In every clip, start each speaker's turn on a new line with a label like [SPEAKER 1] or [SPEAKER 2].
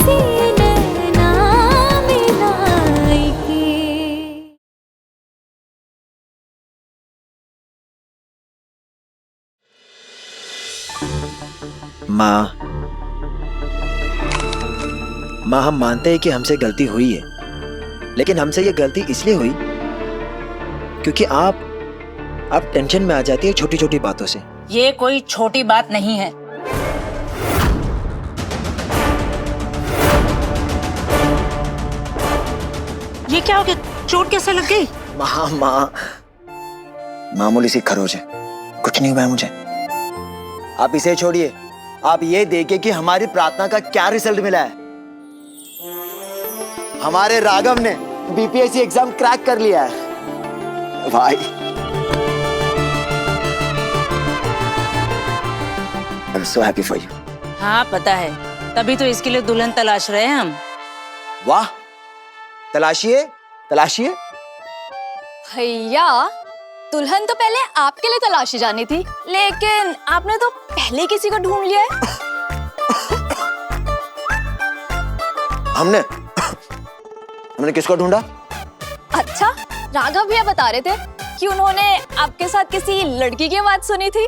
[SPEAKER 1] से नैना मिलाई के।
[SPEAKER 2] माँ, हम मानते हैं कि हमसे गलती हुई है, लेकिन हमसे ये गलती इसलिए हुई क्योंकि आप टेंशन में आ जाती है छोटी छोटी बातों से।
[SPEAKER 3] ये कोई छोटी बात नहीं है। ये क्या हो गया? चोट कैसे लग गई?
[SPEAKER 2] माँ, मामूली सी खरोच है, कुछ नहीं हुआ है मुझे। आप इसे छोड़िए, आप ये देखिए कि हमारी प्रार्थना का क्या रिजल्ट मिला है। हमारे राघव ने बीपीएससी एग्जाम क्रैक कर लिया है भाई। I'm so happy for you.
[SPEAKER 3] हाँ पता है, तभी तो इसके लिए दुल्हन तलाश रहे हैं हम।
[SPEAKER 2] वाह, तलाशिए तलाशिए।
[SPEAKER 4] भैया, दुल्हन तो पहले आपके लिए तलाशी जानी थी, लेकिन आपने तो पहले किसी को ढूंढ लिया है।
[SPEAKER 2] हमने किसको ढूंढा?
[SPEAKER 4] अच्छा, राघव भैया बता रहे थे कि उन्होंने आपके साथ किसी लड़की की बात सुनी थी।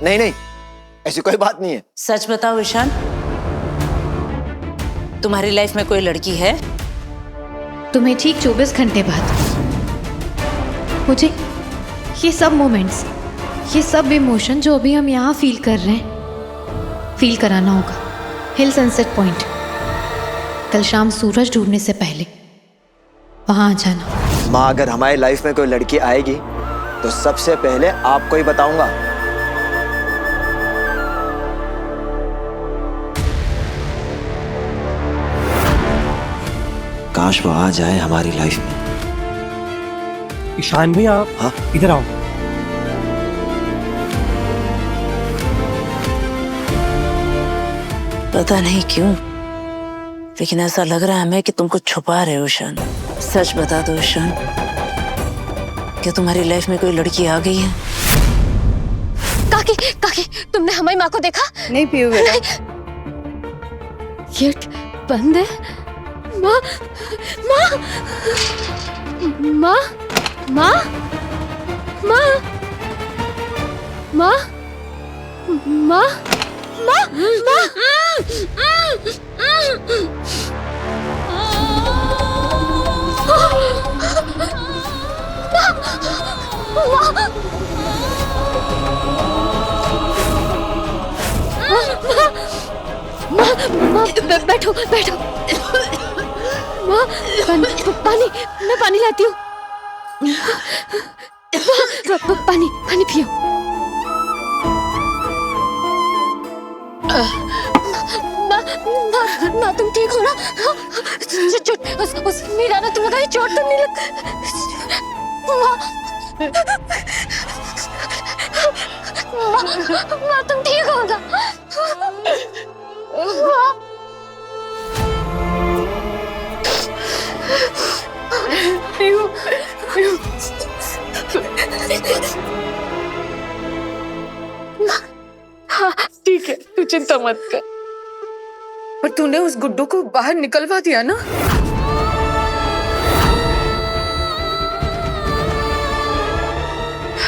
[SPEAKER 2] नहीं, ऐसी कोई बात नहीं है।
[SPEAKER 3] सच बताओ ईशान, तुम्हारी लाइफ में कोई लड़की है?
[SPEAKER 5] तुम्हें ठीक 24 घंटे बाद मुझे ये सब मोमेंट्स, ये सब इमोशन जो अभी हम यहाँ फील कर रहे हैं, फील कराना होगा हिल सनसेट पॉइंट। कल शाम सूरज डूबने से पहले वहां आ जाना।
[SPEAKER 2] माँ, अगर हमारी लाइफ में कोई लड़की आएगी तो सबसे पहले आपको ही बताऊंगा। काश वो आ जाए हमारी लाइफ में।
[SPEAKER 6] ईशान भैया,
[SPEAKER 2] हाँ?
[SPEAKER 6] इधर आओ।
[SPEAKER 3] पता नहीं क्यों, लेकिन ऐसा लग रहा है हमें कि तुम कुछ छुपा रहे हो ईशान। सच बता दो ईशान, क्या तुम्हारी लाइफ में कोई लड़की आ गई है?
[SPEAKER 4] काकी, तुमने हमारी माँ को देखा?
[SPEAKER 7] नहीं पीयू बेटा।
[SPEAKER 4] गेट बंद है। माँ, बैठो। माँ, पानी लाती हूँ। पानी पियो। माँ, तुम ठीक हो ना? उस मीरा ने तुम्हें कहीं चोट तो नहीं लग? माँ, तुम ठीक हो ना?
[SPEAKER 7] ठीक है, तू चिंता मत कर। पर तूने उस गुड्डू को बाहर निकलवा दिया ना?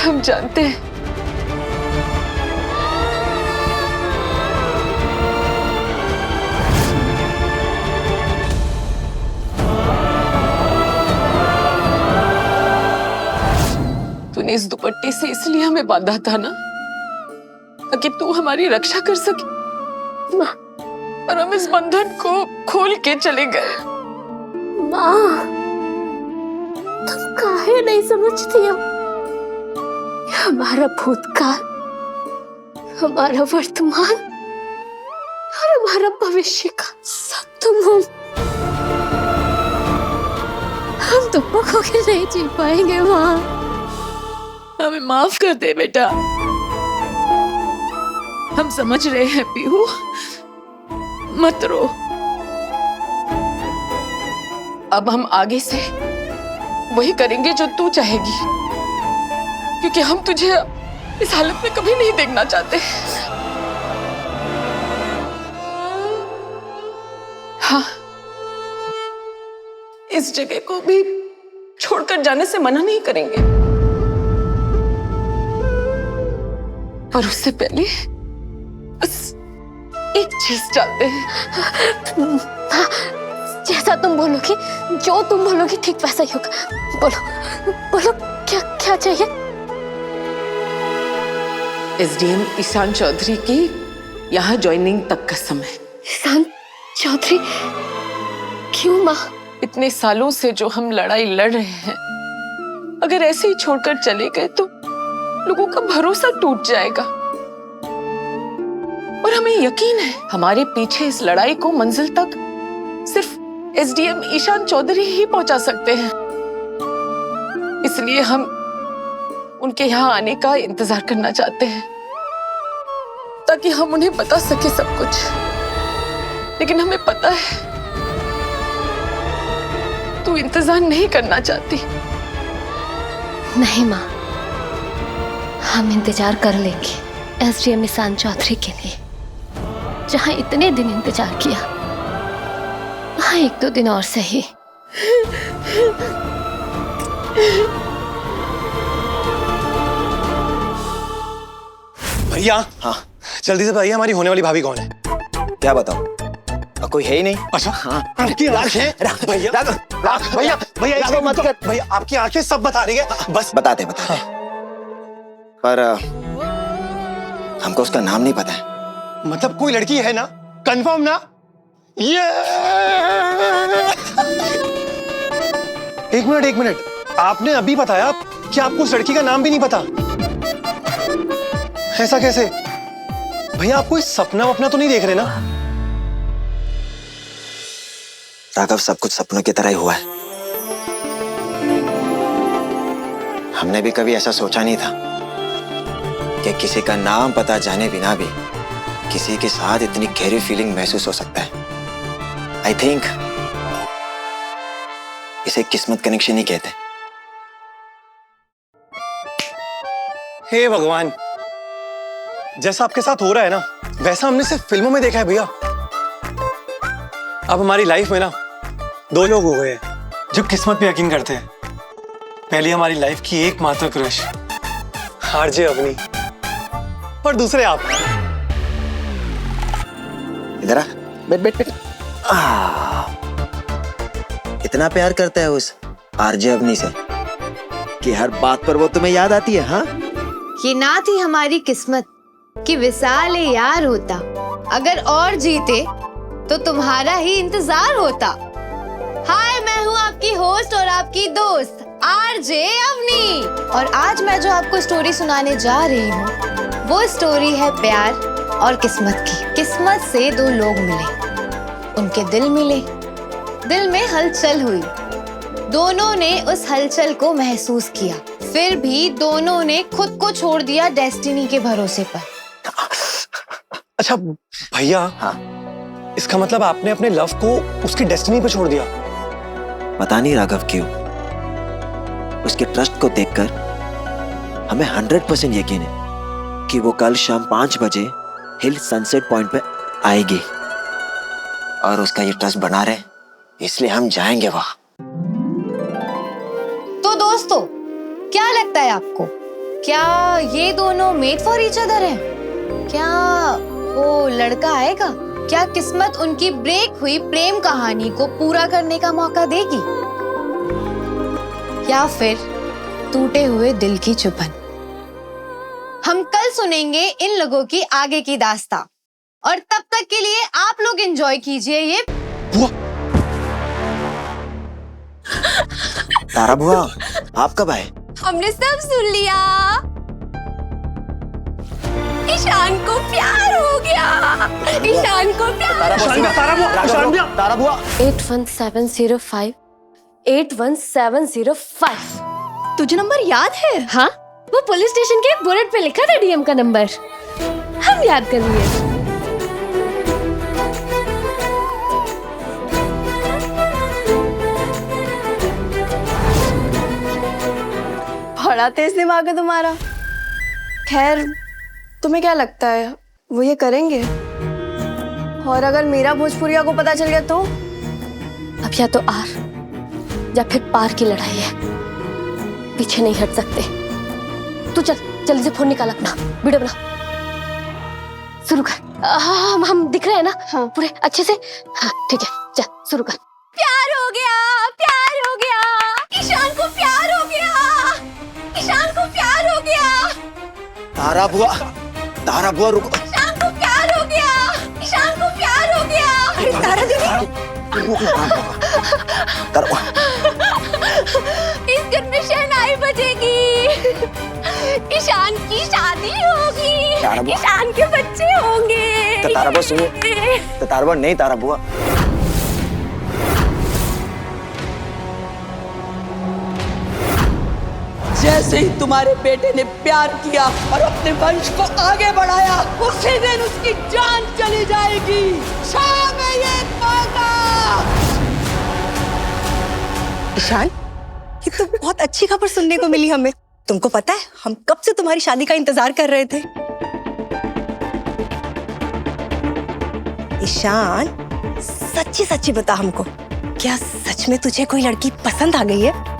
[SPEAKER 7] हम जानते हैं। तूने इस दुपट्टे से इसलिए हमें बांधा था ना, ताकि तू हमारी रक्षा कर सके। और हम इस बंधन को खोल के चले गए।
[SPEAKER 4] माँ, तुम काहे नहीं समझती हो? हमारा भूतकाल, हमारा वर्तमान और हमारा भविष्य का सब तुम हो। हम तुमको खो के नहीं जी पाएंगे माँ।
[SPEAKER 7] हमें माफ कर दे बेटा। हम समझ रहे हैं पीहू, मत रो। अब हम आगे से वही करेंगे जो तू चाहेगी। क्योंकि हम तुझे इस हालत में कभी नहीं देखना चाहते। हाँ, इस जगह को भी छोड़कर जाने से मना नहीं करेंगे, पर उससे पहले बस एक चीज चाहते हैं।
[SPEAKER 4] जैसा तुम बोलोगी, जो तुम बोलोगी ठीक वैसा ही होगा। बोलो बोलो, क्या क्या चाहिए?
[SPEAKER 7] एसडीएम ईशान चौधरी की यहाँ ज्वाइनिंग तक का समय।
[SPEAKER 4] ईशान चौधरी? क्यों माँ?
[SPEAKER 7] इतने सालों से जो हम लड़ाई लड़ रहे हैं, अगर ऐसे ही छोड़कर चले गए तो लोगों का भरोसा टूट जाएगा। और हमें यकीन है हमारे पीछे इस लड़ाई को मंजिल तक सिर्फ एसडीएम ईशान चौधरी ही पहुंचा सकते हैं। इसलिए हम उनके यहाँ आने का इंतजार करना चाहते हैं, ताकि हम उन्हें बता सके सब कुछ। लेकिन हमें पता है तू इंतजार नहीं करना चाहती।
[SPEAKER 4] नहीं माँ, हम इंतजार कर लेंगे एसडीएम ईशान चौधरी के लिए। जहाँ इतने दिन इंतजार किया, वहाँ 1-2 दिन और सही।
[SPEAKER 6] भैया,
[SPEAKER 2] हाँ
[SPEAKER 6] जल्दी से बताइए हमारी होने वाली भाभी कौन है?
[SPEAKER 2] क्या बताओ? कोई है ही नहीं।
[SPEAKER 6] अच्छा,
[SPEAKER 2] हाँ
[SPEAKER 6] आपकी आंखें भैया भैया भैया इसको मत कर भैया, आपकी आंखें सब बता रही है। बस
[SPEAKER 2] बताते बताते पर हमको उसका नाम नहीं पता है।
[SPEAKER 6] मतलब कोई लड़की है ना? कंफर्म ना? ये एक मिनट, आपने अभी बताया कि आपको उस लड़की का नाम भी नहीं पता। ऐसा कैसे? भैया आप कोई सपना वपना तो नहीं देख रहे ना?
[SPEAKER 2] राघव, सब कुछ सपनों की तरह ही हुआ है। हमने भी कभी ऐसा सोचा नहीं था कि किसी का नाम पता जाने बिना भी किसी के साथ इतनी गहरी फीलिंग महसूस हो सकता है। आई थिंक इसे किस्मत कनेक्शन ही कहते हैं।
[SPEAKER 6] हे भगवान, जैसा आपके साथ हो रहा है ना, वैसा हमने सिर्फ फिल्मों में देखा है भैया। अब हमारी लाइफ में ना 2 लोग हो गए हैं जो किस्मत पे यकीन करते हैं। पहली हमारी लाइफ की एकमात्र क्रश आरजे अवनी, और दूसरे आप।
[SPEAKER 2] इधर आ, बैठ बैठ बैठ। इतना प्यार करता है उस आरजे अवनी से कि हर बात पर वो तुम्हें याद आती है। हाँ,
[SPEAKER 5] ये ना थी हमारी किस्मत कि विशाल यार होता। अगर और जीते तो तुम्हारा ही इंतजार होता। हाय, मैं हूँ आपकी होस्ट और आपकी दोस्त आरजे अवनी, और आज मैं जो आपको स्टोरी सुनाने जा रही हूँ वो स्टोरी है प्यार और किस्मत की। किस्मत से 2 लोग मिले, उनके दिल मिले, दिल में हलचल हुई, दोनों ने उस हलचल को महसूस किया, फिर भी दोनों ने खुद को छोड़ दिया डेस्टिनी के भरोसे पर।
[SPEAKER 6] अच्छा भैया,
[SPEAKER 2] हाँ,
[SPEAKER 6] इसका मतलब आपने अपने लव को उसकी डेस्टिनी पे छोड़ दिया?
[SPEAKER 2] पता नहीं राघव क्यों, उसके ट्रस्ट को देखकर हमें 100% यकीन है कि वो कल शाम 5 बजे हिल सनसेट पॉइंट पे आएगी, और उसका ये ट्रस्ट बना रहे, इसलिए हम जाएंगे वहां।
[SPEAKER 5] तो दोस्तों, क्या लगता है आपको, क्या ये दोनों मेड फॉर ईच अदर हैं? क्या वो लड़का आएगा? क्या किस्मत उनकी ब्रेक हुई प्रेम कहानी को पूरा करने का मौका देगी, या फिर टूटे हुए दिल की चुभन? हम कल सुनेंगे इन लोगों की आगे की दास्तां, और तब तक के लिए आप लोग एंजॉय कीजिए ये।
[SPEAKER 2] तारा बुआ, आप कब आए?
[SPEAKER 4] हमने सब सुन लिया। ईशान को प्यार हो गया। ईशान को प्यार।
[SPEAKER 2] तारा बुआ
[SPEAKER 4] 81705 81705। तुझे नंबर याद है? हाँ, वो पुलिस स्टेशन के बोर्ड पे लिखा था डीएम का नंबर। हम याद कर लिए।
[SPEAKER 8] बड़ा तेज दिमाग है तुम्हारा। खैर, तुम्हें क्या लगता है वो ये करेंगे? और अगर मेरा भोजपुरिया को पता चल गया तो?
[SPEAKER 4] अब या तो आर या फिर पार की लड़ाई है, पीछे नहीं हट सकते। तू चल जल्दी से फोन निकाल अपना, वीडियो बना, शुरू कर। हम दिख रहे हैं ना?
[SPEAKER 8] हाँ।
[SPEAKER 4] पूरे अच्छे से? हाँ ठीक है, चल शुरू कर। प्यार हो गया, प्यार हो गया, ईशान को प्यार हो गया, ईशान को प्यार हो गया।
[SPEAKER 2] तारा बुआ रुको।
[SPEAKER 4] ईशान को प्यार हो गया, ईशान को प्यार हो गया। अरे तारा दीदी, इस घर में शहनाई बजेगी, ईशान की शादी होगी, ईशान के बच्चे होंगे।
[SPEAKER 2] तो तारा बुआ सुनिए, तो तारा बुआ नहीं, तारा बुआ
[SPEAKER 9] जैसे ही तुम्हारे बेटे ने प्यार किया और अपने वंश को आगे बढ़ाया, उसी दिन उसकी जान चली जाएगी। शाम है ये मौका।
[SPEAKER 10] ईशान, ये तो बहुत अच्छी खबर सुनने को मिली हमें। तुमको पता है हम कब से तुम्हारी शादी का इंतजार कर रहे थे। ईशान, सच्ची सच्ची बता हमको, क्या सच में तुझे कोई लड़की पसंद आ गई है?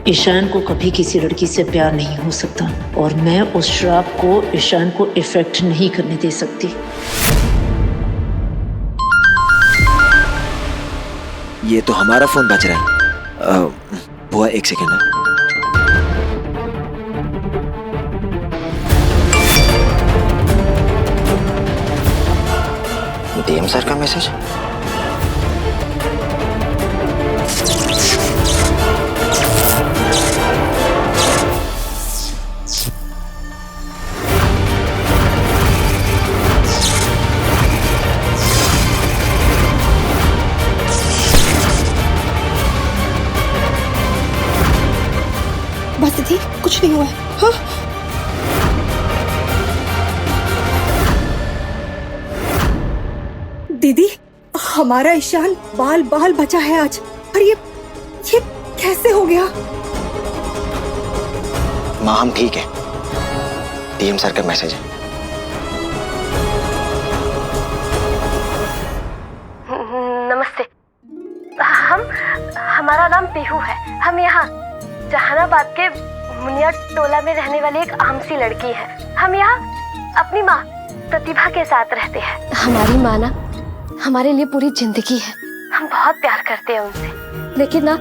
[SPEAKER 3] ईशान को कभी किसी लड़की से प्यार नहीं हो सकता और मैं उस श्राप को ईशान को इफेक्ट नहीं करने दे सकती।
[SPEAKER 2] ये तो हमारा फोन बज रहा है। बुआ एक सेकेंड। डीएम सर का मैसेज।
[SPEAKER 10] बस दीदी, कुछ नहीं हुआ है। हाँ? दीदी, हमारा ईशान बाल बाल बचा है आज। और ये कैसे हो गया?
[SPEAKER 2] माँ हम ठीक है, डीएम सर का मैसेज है।
[SPEAKER 4] नमस्ते, हमारा नाम पीहू है। हम यहाँ जहानाबाद के मुनिया टोला में रहने वाली एक आम सी लड़की है। हम यहाँ अपनी माँ प्रतिभा के साथ रहते हैं। हमारी माँ ना हमारे लिए पूरी जिंदगी है। हम बहुत प्यार करते हैं उनसे, लेकिन ना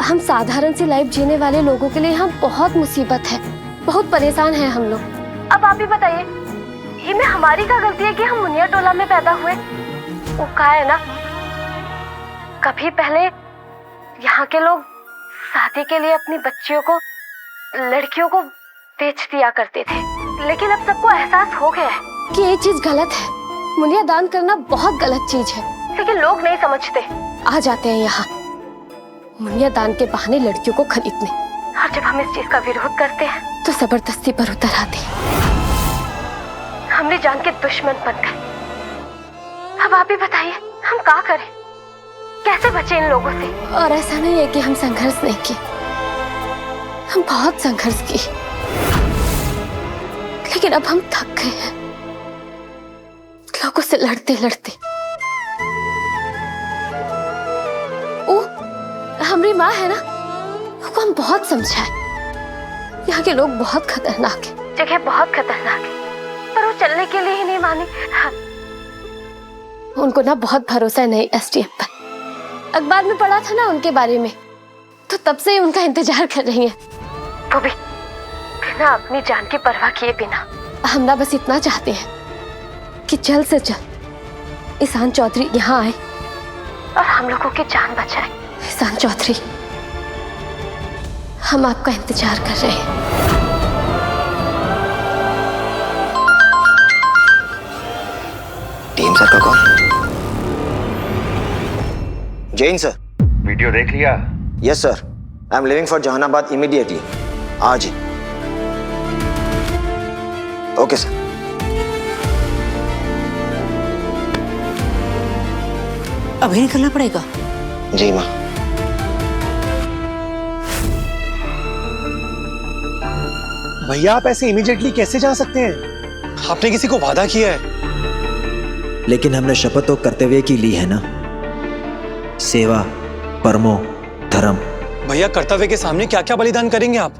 [SPEAKER 4] हम साधारण सी लाइफ जीने वाले लोगों के लिए यहाँ बहुत मुसीबत है, बहुत परेशान हैं हम लोग। अब आप ही बताइए, इनमें हमारी क्या गलती है कि हम मुनिया टोला में पैदा हुए? वो कहा है ना, कभी पहले यहाँ के लोग शादी के लिए अपनी बच्चियों को, लड़कियों को बेच दिया करते थे, लेकिन अब सबको एहसास हो गया है कि ये चीज गलत है। मुनिया दान करना बहुत गलत चीज है, लेकिन लोग नहीं समझते। आ जाते हैं यहाँ मुनिया दान के बहाने लड़कियों को खरीदने, और जब हम इस चीज का विरोध करते हैं तो जबरदस्ती पर उतर आते हैं। हमने जान के दुश्मन बन गए। अब आप ही बताइए हम क्या करें, कैसे बचे इन लोगों से? और ऐसा नहीं है कि हम संघर्ष नहीं किए, हम बहुत संघर्ष किए, लेकिन अब हम थक गए हैं लोगों से लड़ते लड़ते। ओ, हमारी माँ है ना, उसको हम बहुत समझाए, यहाँ के लोग बहुत खतरनाक है, जगह बहुत खतरनाक है, पर वो चलने के लिए ही नहीं माने। हाँ, उनको ना बहुत भरोसा है नए एसडीएम पर। अखबार में पढ़ा था ना उनके बारे में, तो तब से ही उनका इंतजार कर रही है, वो भी बिना अपनी जान की परवाह किए बिना। हम ना बस इतना चाहते हैं कि जल्द से जल्द ईशान चौधरी यहाँ आए और हम लोगों की जान बचाए। ईशान चौधरी, हम आपका इंतजार कर रहे हैं।
[SPEAKER 2] टीम सर का कॉल। जैन सर,
[SPEAKER 11] वीडियो देख लिया?
[SPEAKER 2] Yes sir, I am leaving for Jahanabad immediately, आज ही। Okay sir.
[SPEAKER 3] अभी निकलना पड़ेगा?
[SPEAKER 2] जी माँ।
[SPEAKER 6] भैया आप ऐसे इमीडिएटली कैसे जा सकते हैं? आपने किसी को वादा किया है।
[SPEAKER 2] लेकिन हमने शपथ तो कर्तव्य की ली है ना, सेवा, परमो, धर्म।
[SPEAKER 6] भैया कर्तव्य के सामने क्या क्या बलिदान करेंगे आप?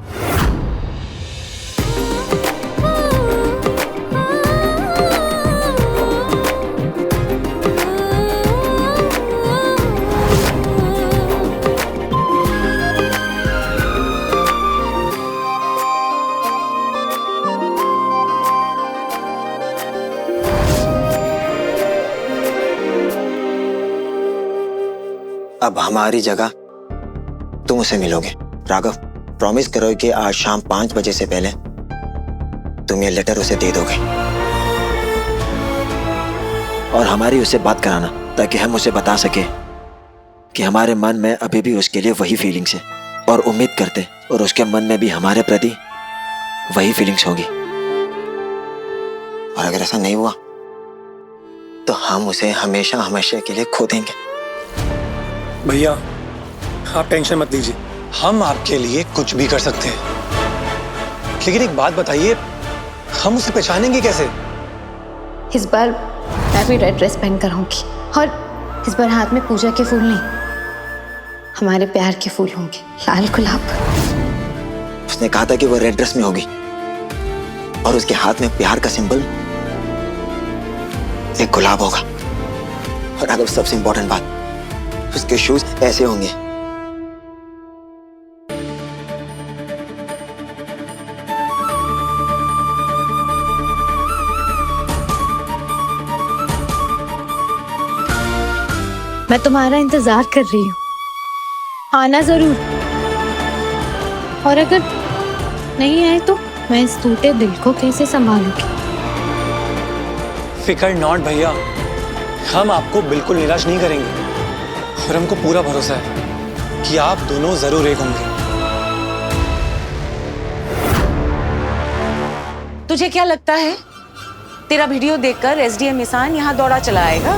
[SPEAKER 2] अब हमारी जगह तुम उसे मिलोगे। राघव, प्रॉमिस करो कि आज शाम 5 बजे से पहले तुम ये लेटर उसे दे दोगे और हमारी उससे बात कराना, ताकि हम उसे बता सके कि हमारे मन में अभी भी उसके लिए वही फीलिंग्स है और उम्मीद करते, और उसके मन में भी हमारे प्रति वही फीलिंग्स होगी। और अगर ऐसा नहीं हुआ तो हम उसे हमेशा हमेशा के लिए खो देंगे।
[SPEAKER 6] भैया आप टेंशन मत लीजिए, हम आपके लिए कुछ भी कर सकते हैं। लेकिन एक बात बताइए, हम उसे पहचानेंगे कैसे?
[SPEAKER 5] इस बार मैं भी रेड ड्रेस पहन कर आऊंगी, और इस बार हाथ में पूजा के फूल नहीं, हमारे प्यार के फूल होंगे, लाल गुलाब।
[SPEAKER 2] उसने कहा था कि वो रेड ड्रेस में होगी और उसके हाथ में प्यार का सिंबल एक गुलाब होगा। और अगर सबसे इंपॉर्टेंट बात, उसके शूज ऐसे होंगे।
[SPEAKER 5] मैं तुम्हारा इंतजार कर रही हूँ, आना जरूर। और अगर नहीं आए तो मैं इस टूटे दिल को कैसे संभालूंगी?
[SPEAKER 6] फिकर नॉट भैया, हम आपको बिल्कुल निराश नहीं करेंगे और हमको पूरा भरोसा है कि आप दोनों जरूर एक होंगे।
[SPEAKER 9] तुझे क्या लगता है तेरा वीडियो देखकर एसडीएम ईशान यहाँ दौड़ा चला आएगा?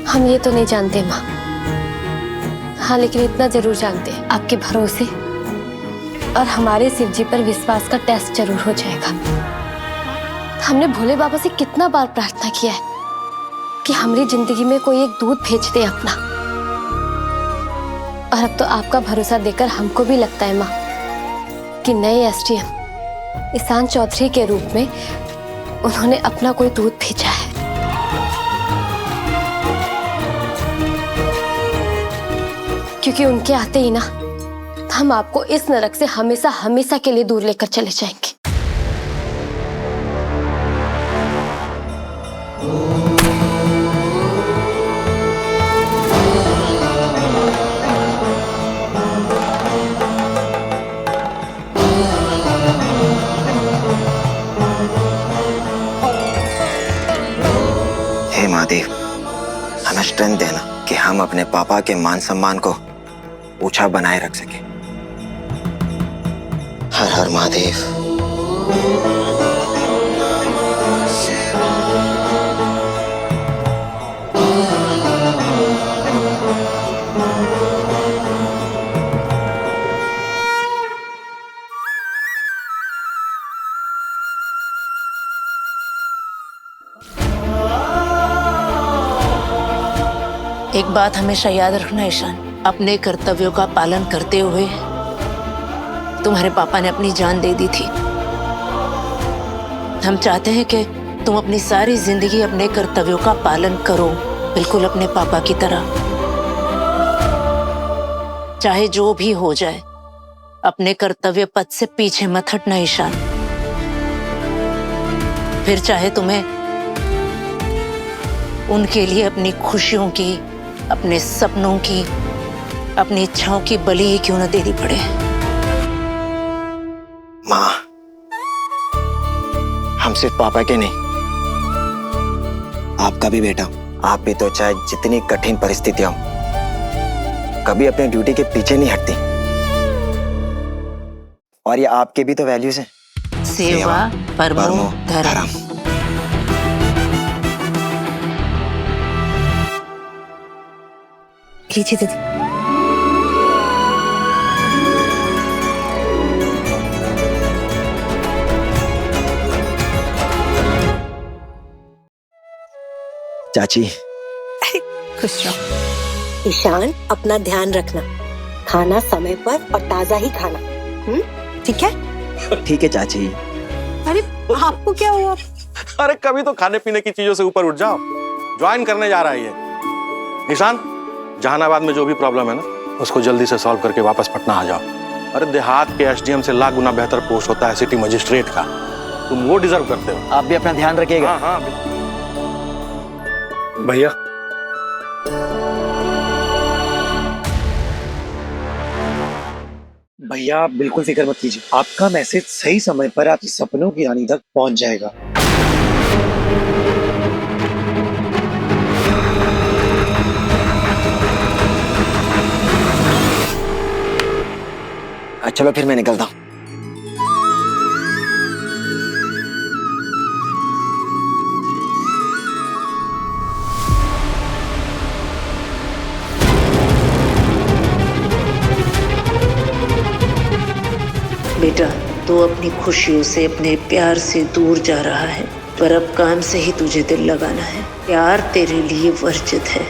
[SPEAKER 4] हम ये तो नहीं जानते माँ, हाँ लेकिन इतना जरूर जानते हैं, आपके भरोसे और हमारे शिव जी पर विश्वास का टेस्ट जरूर हो जाएगा। हमने भोले बाबा से कितना बार प्रार्थना किया है कि हमारी जिंदगी में कोई एक दूत भेज दे अपना, और अब तो आपका भरोसा देकर हमको भी लगता है माँ कि नए एसडीएम ईशान चौधरी के रूप में उन्होंने अपना कोई दूत भेजा है। क्योंकि उनके आते ही ना हम आपको इस नरक से हमेशा हमेशा के लिए दूर लेकर चले जाएंगे।
[SPEAKER 2] हे महादेव, हमें स्ट्रेंथ देना कि हम अपने पापा के मान सम्मान को ऊंचा बनाए रख सके। हर हर महादेव।
[SPEAKER 3] एक बात हमेशा याद रखना ईशान, अपने कर्तव्यों का पालन करते हुए तुम्हारे पापा ने अपनी जान दे दी थी। हम चाहते हैं कि तुम अपनी सारी जिंदगी अपने कर्तव्यों का पालन करो, बिल्कुल अपने पापा की तरह। चाहे जो भी हो जाए, अपने कर्तव्य पथ से पीछे मत हटना ईशान। फिर चाहे तुम्हें उनके लिए अपनी खुशियों की, अपने सपनों की, अपनी इच्छाओं की बलि ही क्यों न देनी पड़े।
[SPEAKER 2] माँ, हम सिर्फ पापा के नहीं, आपका भी बेटा। आप भी तो चाहे जितनी कठिन परिस्थितियां हो, कभी अपने ड्यूटी के पीछे नहीं हटती। और ये आपके भी तो वैल्यूज हैं,
[SPEAKER 3] सेवा, परमो, धर्म।
[SPEAKER 10] लीजिए दीदी।
[SPEAKER 2] चाची।
[SPEAKER 10] खुश रहो। ईशान, अपना ध्यान रखना, खाना समय पर और ताजा ही खाना, ठीक है?
[SPEAKER 2] ठीक है चाची।
[SPEAKER 10] अरे आपको क्या हुआ?
[SPEAKER 11] अरे कभी तो खाने पीने की चीजों से ऊपर उठ जाओ। ज्वाइन करने जा रहा है ये। ईशान, जहानाबाद में जो भी प्रॉब्लम है ना, उसको जल्दी से सॉल्व करके वापस पटना आ जाओ। अरे देहात के एसडीएम से लाख गुना बेहतर पोस्ट होता है सिटी मजिस्ट्रेट का। तुम वो डिजर्व करते हो।
[SPEAKER 2] आप भी अपना ध्यान रखिएगा।
[SPEAKER 11] हाँ हाँ
[SPEAKER 6] भैया, भैया आप बिल्कुल फिक्र मत कीजिए, आपका मैसेज सही समय पर आपके सपनों की रानी तक पहुंच जाएगा।
[SPEAKER 2] चलो फिर मैं निकलता हूँ।
[SPEAKER 3] बेटा, तू अपनी खुशियों से, अपने प्यार से दूर जा रहा है, पर अब काम से ही तुझे दिल लगाना है। प्यार तेरे लिए वर्जित है।